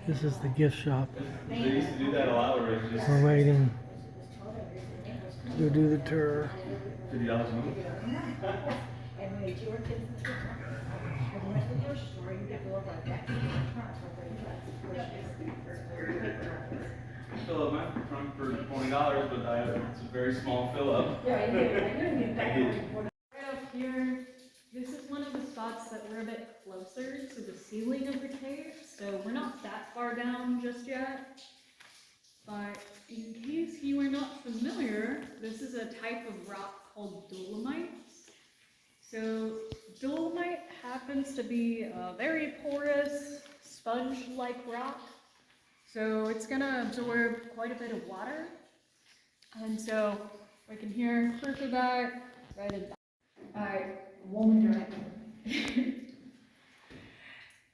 This is the gift shop. They used to do that a lot where it's just We're waiting to do the tour. $50 a month. Fill up my trunk for $20, but it's a very small fill up. Right up here, this is one of the spots that we're a bit closer to the ceiling of the cave, so we're not that far down just yet. But in case you are not familiar, this is a type of rock called dolomite. So dolomite happens to be a very porous, sponge-like rock. So it's gonna absorb quite a bit of water. And so we can hear proof of that right in the back. Alright, woman director.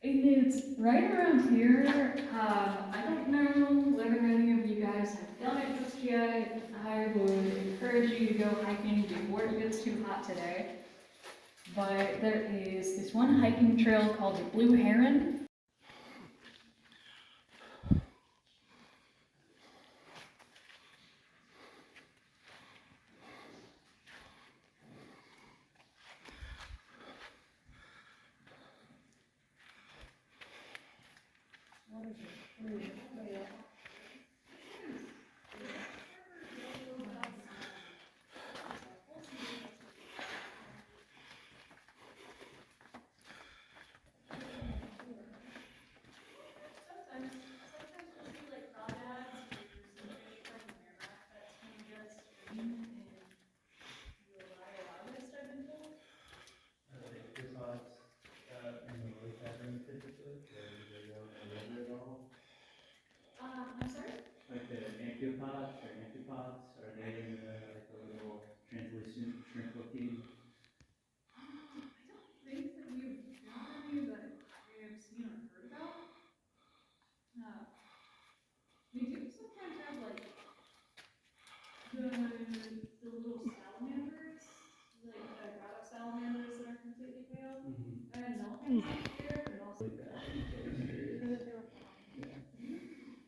And it's right around here. I don't know whether any of you guys have done it just yet. I would encourage you to go hiking before it gets too hot today. But there is this one hiking trail called the Blue Heron. I'm sorry? Like the amphipods are they in like a little translucent shrimp looking? I don't think that we've got any that we have seen or heard about. We do sometimes have like the little salamanders, like the grotto salamanders that are completely pale. And milkmans out here, and also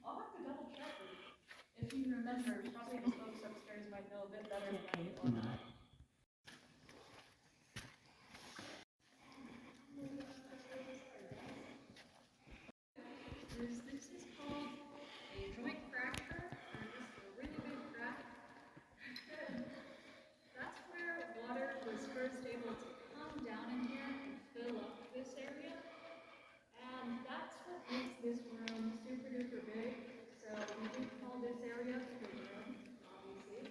I'll have to double check, but if you remember, probably the folks upstairs might know a bit better than I do on that. This is called a joint fracture, or just a really big crack. That's where water was first able to come down in here and fill up this area. And that's what makes this room super duper big. So we do call this area the big room, obviously.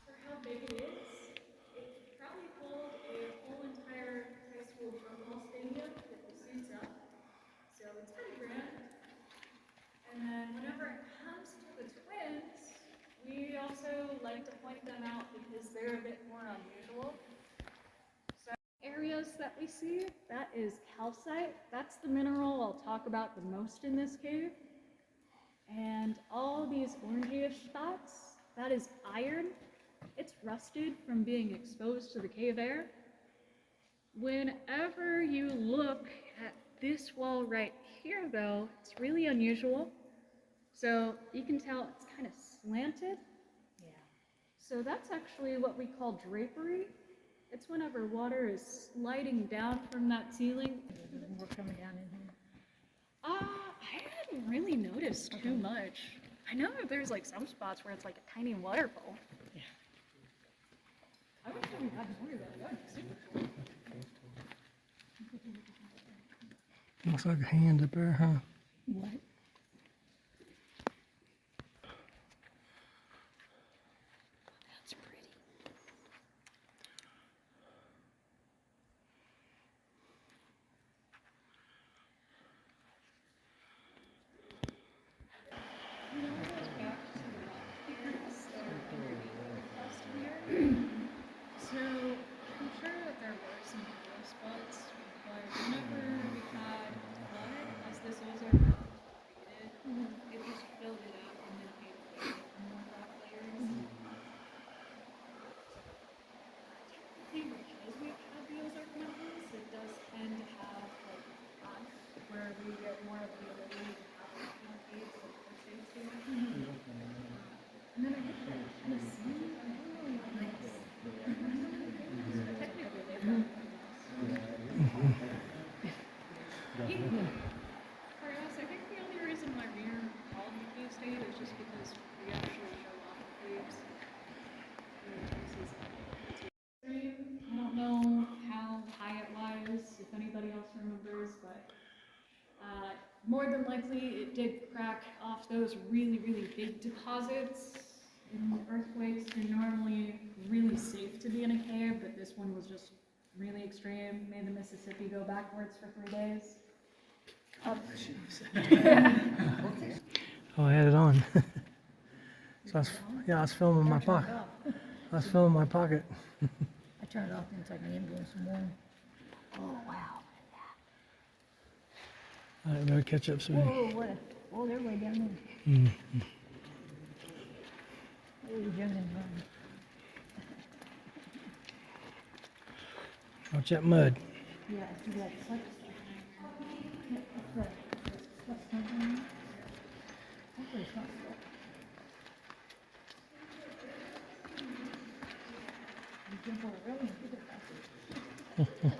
For how big it is, it could probably hold a whole entire high school drum ball stadium if the suits up. So it's pretty grand. And then whenever it comes to the twins, we also like to point them out because they're a bit more unusual. So areas that we see, that is calcite. That's the mineral I'll talk about the most in this cave. And all these orangey-ish spots, that is iron. It's rusted from being exposed to the cave air. Whenever you look at this wall right here, though, it's really unusual. So you can tell it's kind of slanted. Yeah. So that's actually what we call drapery. It's whenever water is sliding down from that ceiling. More coming down in here. I hadn't really noticed too much. I know that there's like some spots where it's like a tiny waterfall. Yeah. I wish we had more of that. That would be super cool. Looks like a hand up there, huh? What? That's pretty. You know, it goes back to the rock figures that are underneath the crust here. So I'm sure that there were some low spots, but whenever we had flood, as this was our where we get more of the ability to have more aids like first aid too. And then I think that kind of scene, I don't really like this. Technically, they've got for us, I think the only reason why we're called the cave state is just because we actually show off the caves. I don't know how high it was, if anybody else remembers, but more than likely it did crack off those really, really big deposits. In earthquakes, they're normally really safe to be in a cave, but this one was just really extreme. Made the Mississippi go backwards for 3 days. Oh, I had it on. So I was filming my pocket. I was filming my pocket. I turned it off and it's like the ambulance and one. Oh, wow. I better catch up soon. Whoa, what a, oh, they're way down there. Oh, you're jumping and running. Watch that mud. Yeah, do that slip stuff. Hopefully it's not slip. You jump over really and get it faster.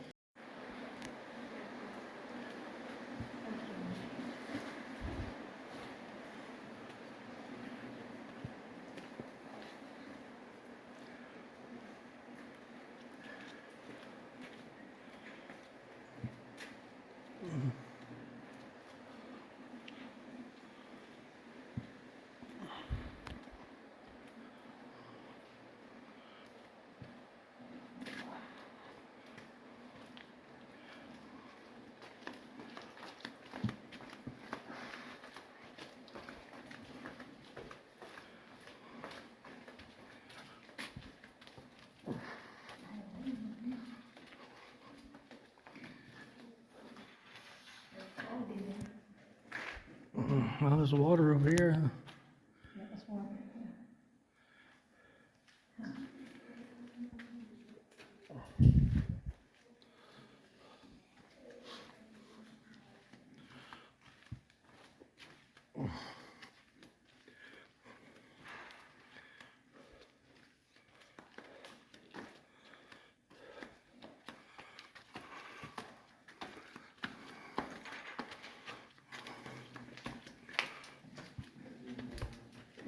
Well, there's water over here. Yeah, that's water.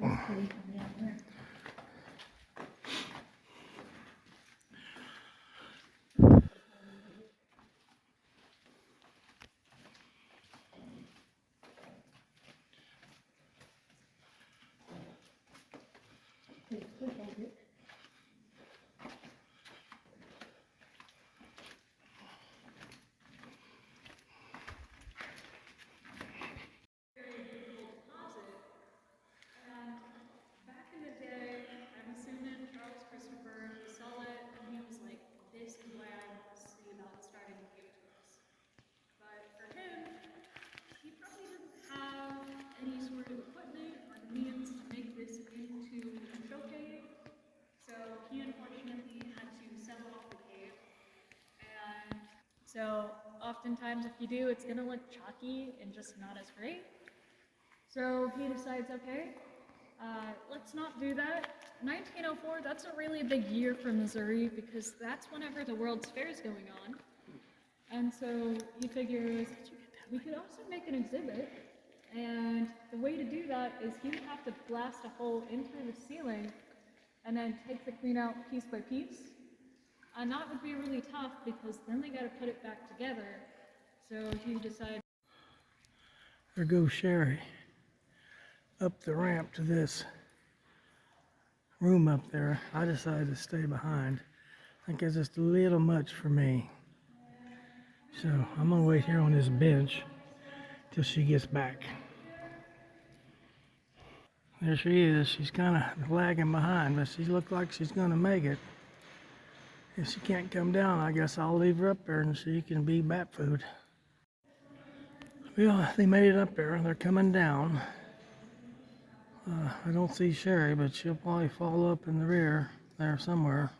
That's pretty down there. Pretty quick, ain't it? Back in the day, I'm assuming Charles Christopher saw it and he was like, this is why I want to see about starting cave tours. But for him, he probably didn't have any sort of equipment or means to make this into a show cave. So he unfortunately had to sell off the cave. And so oftentimes if you do, it's gonna look chalky and just not as great. So he decides, okay, let's not do that. 1904, that's a really big year for Missouri because that's whenever the World's Fair is going on. And so he figures we could also make an exhibit. And the way to do that is he would have to blast a hole into the ceiling and then take the queen out piece by piece. And that would be really tough because then they got to put it back together. So he decided. There goes Sherry. Up the ramp to this room up there. I decided to stay behind. I think it's just a little much for me. So I'm gonna wait here on this bench till she gets back. There she is. She's kind of lagging behind, but she looks like she's gonna make it. If she can't come down, I guess I'll leave her up there and she can be bat food. Well, they made it up there. They're coming down. I don't see Sherry, but she'll probably fall up in the rear there somewhere.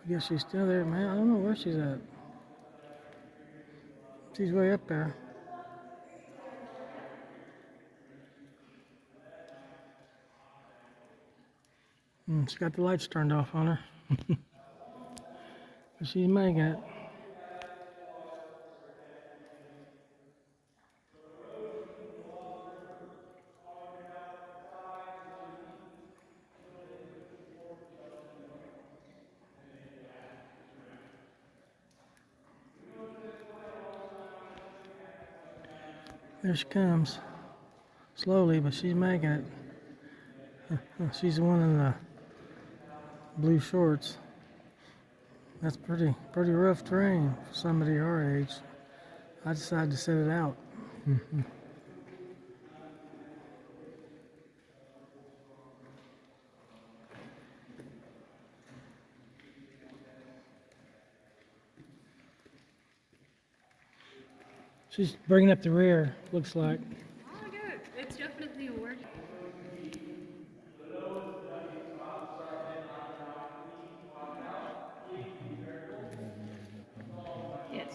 I guess she's still there, man. I don't know where she's at. She's way up there. She's got the lights turned off on her. But she's making it. There she comes. Slowly, but she's making it. She's the one in the blue shorts. That's pretty rough terrain for somebody our age. I decided to set it out. She's bringing up the rear, looks like. Oh, good. It's definitely working. Yes.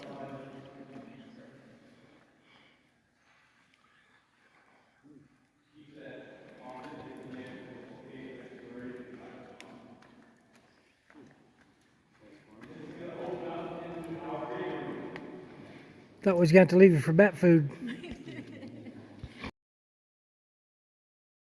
Thought we was going to have to leave you for bat food.